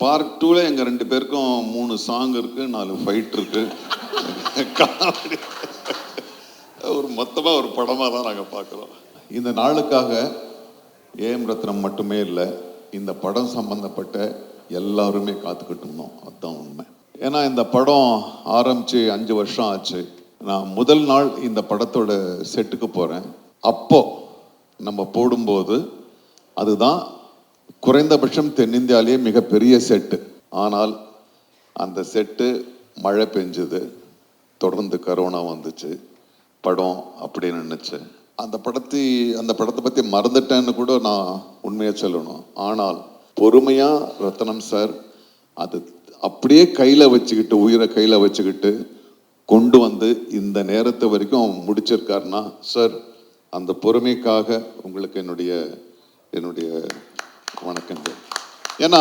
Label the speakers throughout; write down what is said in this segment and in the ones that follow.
Speaker 1: Part 2ல எங்கள் 2 பேருக்கும் 3 song இருக்குது, 4 ஃபைட் இருக்குது. ஒரு மொத்தமாக ஒரு படமாக தான் நாங்கள் பார்க்குறோம். இந்த நாளுக்காக ஏஎம் ரத்னம் மட்டுமே இல்லை, இந்த படம் சம்பந்தப்பட்ட எல்லாருமே காத்துக்கிட்டு இருந்தோம். அதுதான் உண்மை. ஏன்னா இந்த படம் ஆரம்பித்து 5 வருஷம் ஆச்சு. நான் முதல் நாள் இந்த படத்தோட செட்டுக்கு போகிறேன். அப்போ நம்ம போடும்போது அதுதான் குறைந்தபட்சம் தென்னிந்தியாவிலேயே மிகப்பெரிய செட்டு. ஆனால் அந்த செட்டு மழை பெஞ்சுது, தொடர்ந்து கரோனா வந்துச்சு, படம் அப்படியே நின்றுச்சு. அந்த படத்தை பற்றி மறந்துட்டேன்னு கூட நான் உண்மையாக சொல்லணும். ஆனால் பொறுமையாக ரத்னம் சார் அது அப்படியே கையில் வச்சுக்கிட்டு, உயிரை கையில் வச்சுக்கிட்டு கொண்டு வந்து இந்த நேரத்தை வரைக்கும் முடிச்சிருக்காருன்னா சார், அந்த பொறுமைக்காக உங்களுக்கு என்னுடைய வணக்கங்கள். ஏன்னா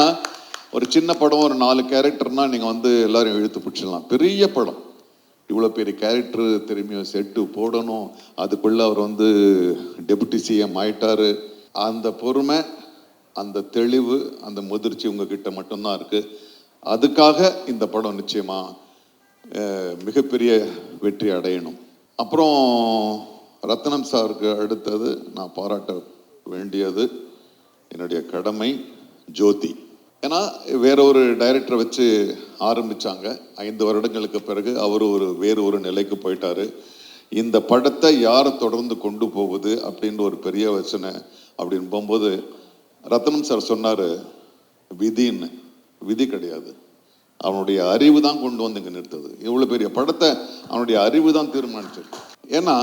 Speaker 1: ஒரு சின்ன படம், ஒரு 4 கேரக்டர்னா நீங்கள் வந்து எல்லாரும் இழுத்து பிடிச்சிடலாம். பெரிய படம், இவ்வளோ பெரிய கேரக்டர் திரும்பியும் செட்டு போடணும், அதுக்குள்ளே அவர் வந்து டெபுட்டி சிஎம் ஆயிட்டாரு. அந்த பொறுமை, அந்த தெளிவு, அந்த முதிர்ச்சி உங்ககிட்ட மட்டும்தான் இருக்குது. அதுக்காக இந்த படம் நிச்சயமாக மிகப்பெரிய வெற்றி அடையணும். அப்புறம் ரத்னம் சாருக்கு அடுத்தது நான் பாராட்ட வேண்டியது என்னுடைய கடமை ஜோதி. ஏன்னா வேற ஒரு டைரக்டரை வச்சு ஆரம்பித்தாங்க. 5 வருடங்களுக்கு பிறகு அவர் வேறு ஒரு நிலைக்கு போயிட்டாரு. இந்த படத்தை யாரை தொடர்ந்து கொண்டு போகுது அப்படின்னு ஒரு பெரிய யோசனை அப்படின்னு போகும்போது ரத்னம் சார் சொன்னார், விதின்னு. விதி கிடையாது, அவனுடைய அறிவு தான் கொண்டு வந்து இங்கே நிறுத்தது. இவ்வளோ பெரிய படத்தை அவனுடைய அறிவு தான் தீர்மானிச்சது. ஏன்னா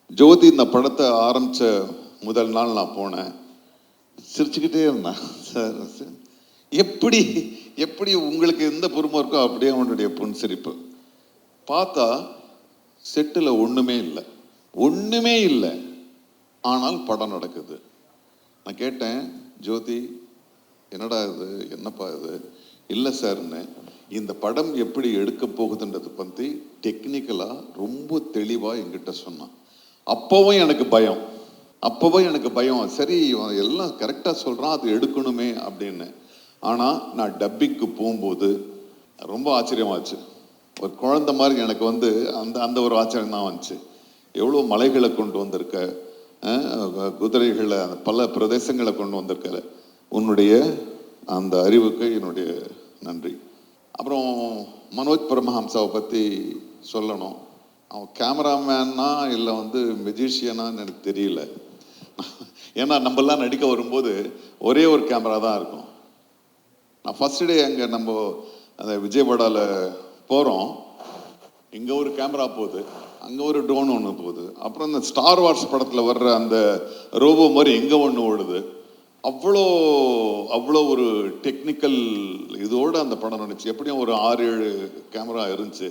Speaker 1: ஜோதி இந்த படத்தை ஆரம்பித்த முதல் நாள் நான் போனேன், சிரிச்சுக்கிட்டே இருந்தேன். சார் எப்படி உங்களுக்கு எந்த பொறுமை இருக்கோ அப்படியே அவனுடைய புன்சிரிப்பு. பார்த்தா செட்டில் ஒன்றுமே இல்லை, ஆனால் படம் நடக்குது. நான் கேட்டேன், ஜோதி என்னடா இது, என்னப்பா இது? இல்லை சார்ன்னு, இந்த படம் எப்படி எடுக்க போகுதுன்றது பற்றி டெக்னிக்கலாக ரொம்ப தெளிவாக என்கிட்ட சொன்னான். அப்போவும் எனக்கு பயம், சரி எல்லாம் கரெக்டாக சொல்கிறான், அது எடுக்கணுமே அப்படின்னு. ஆனால் நான் டப்பிங்க்கு போகும்போது ரொம்ப ஆச்சரியமாச்சு. ஒரு குழந்தை மாதிரி எனக்கு வந்து அந்த ஒரு ஆச்சரியம் தான் வந்துச்சு. எவ்வளோ மலைகளை கொண்டு வந்திருக்க, குதிரைகளை பல பிரதேசங்களை கொண்டு வந்திருக்க, உன்னுடைய அந்த அறிவுக்கு என்னுடைய நன்றி. அப்புறம் மனோஜ் பரமஹம்சாவை பற்றி சொல்லணும். அவன் கேமராமேனா இல்லை வந்து மெஜிஷியனான்னு எனக்கு தெரியல. ஏன்னா நம்மெல்லாம் நடிக்க வரும்போது ஒரே ஒரு கேமரா தான் இருக்கும். நான் ஃபர்ஸ்ட் டே அங்கே நம்ம அந்த விஜயவாடாவில் போகிறோம், இங்கே ஒரு கேமரா போகுது, அங்கே ஒரு ட்ரோன் ஒன்று போகுது, அப்புறம் இந்த ஸ்டார் வார்ஸ் படத்தில் வர்ற அந்த ரோபோ மாதிரி எங்கே ஒன்று ஓடுது. அவ்வளோ ஒரு டெக்னிக்கல் இதோடு அந்த படம் நடிச்சு. எப்படியும் ஒரு 6-7 கேமரா இருந்துச்சு.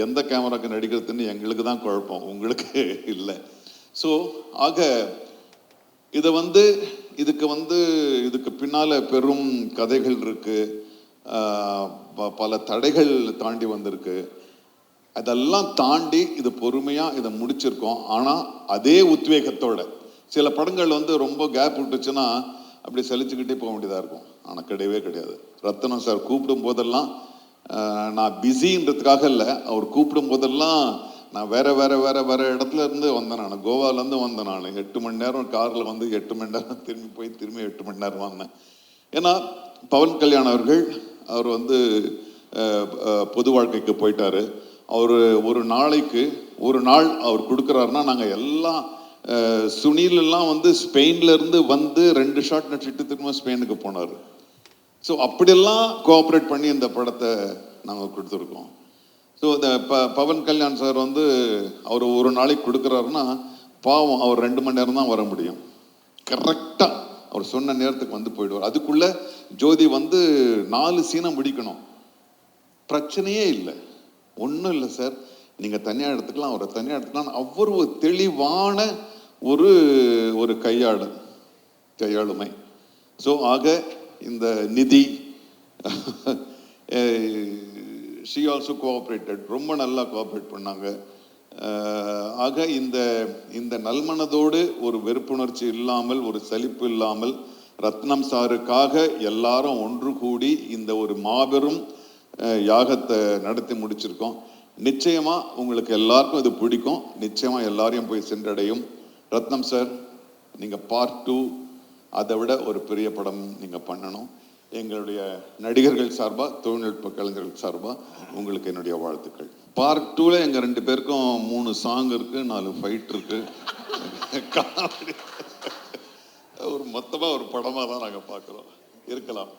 Speaker 1: எந்த கேமராக்கு நடிக்கிறதுன்னு எங்களுக்கு தான் குழப்பம், உங்களுக்கு இல்லை. ஸோ ஆக இதுக்கு பின்னால் பெரும் கதைகள் இருக்கு, பல தடைகள் தாண்டி வந்திருக்கு. அதெல்லாம் தாண்டி இது பொறுமையாக இதை முடிச்சிருக்கோம். ஆனால் அதே உத்வேகத்தோட. சில படங்கள் வந்து ரொம்ப கேப் விட்டுச்சுன்னா அப்படி சலிச்சுக்கிட்டே போக வேண்டியதாக இருக்கும். ஆனால் கிடையாது. ரத்னம் சார் கூப்பிடும் போதெல்லாம் நான் பிஸின்றதுக்காக இல்லை, அவர் கூப்பிடும் போதெல்லாம் நான் வேற இடத்துல இருந்து வந்தேன். நான் கோவாலேருந்து வந்தேன். நான் 8 மணி நேரம் காரில் வந்து 8 மணி நேரம் திரும்பி 8 மணி நேரம் வந்தேன். ஏன்னா பவன் கல்யாண் அவர் வந்து பொது வாழ்க்கைக்கு போயிட்டாரு. அவர் ஒரு நாள் அவர் கொடுக்குறாருன்னா நாங்கள் எல்லாம் சுனில் எல்லாம் வந்து ஸ்பெயின்ல இருந்து வந்து 2 ஷாட் நடிச்சுட்டு திரும்ப ஸ்பெயினுக்கு போனார். ஸோ அப்படியெல்லாம் கோஆப்ரேட் பண்ணி இந்த படத்தை நாங்கள் கொடுத்துருக்கோம். ஸோ இந்த பவன் கல்யாண் சார் வந்து அவர் ஒரு நாளைக்கு கொடுக்குறாருன்னா பாவம், அவர் 2 மணி நேரம் தான் வர முடியும். கரெக்டாக அவர் சொன்ன நேரத்துக்கு வந்து போயிடுவார். அதுக்குள்ள ஜோதி வந்து 4 சீனை முடிக்கணும், பிரச்சனையே இல்லை, ஒன்றும் இல்லை சார், நீங்கள் தனியாக எடுத்துக்கலாம், அவரை தனியாக எடுத்துக்கலாம். அவ்வளவு தெளிவான ஒரு கையாளுமை. ஸோ ஆக இந்த நிதி ஷி ஆல்சோ கோஆப்ரேட்டட், ரொம்ப நல்லா கோஆப்ரேட் பண்ணாங்க. ஆக இந்த நல்மனதோடு ஒரு வெறுப்புணர்ச்சி இல்லாமல், ஒரு சலிப்பு இல்லாமல் ரத்னம் சாருக்காக எல்லாரும் ஒன்று கூடி இந்த ஒரு மாபெரும் யாகத்தை நடத்தி முடிச்சிருக்கோம். நிச்சயமா உங்களுக்கு எல்லாருக்கும் இது பிடிக்கும். நிச்சயமா எல்லாரையும் போய் சென்றடையும். ரத்னம் சார், நீங்க பார்ட் 2 அதை விட ஒரு பெரிய படம் நீங்க பண்ணணும். எங்களுடைய நடிகர்கள் சார்பா, தொழில்நுட்ப கலைஞர்கள் சார்பா உங்களுக்கு என்னுடைய வாழ்த்துக்கள். பார்ட் 2ல எங்க 2 பேருக்கும் 3 சாங் இருக்கு, 4 ஃபைட் இருக்கு. ஒரு மொத்தமா ஒரு படமா தான் நாங்க பார்க்கிறோம். இருக்கலாம்.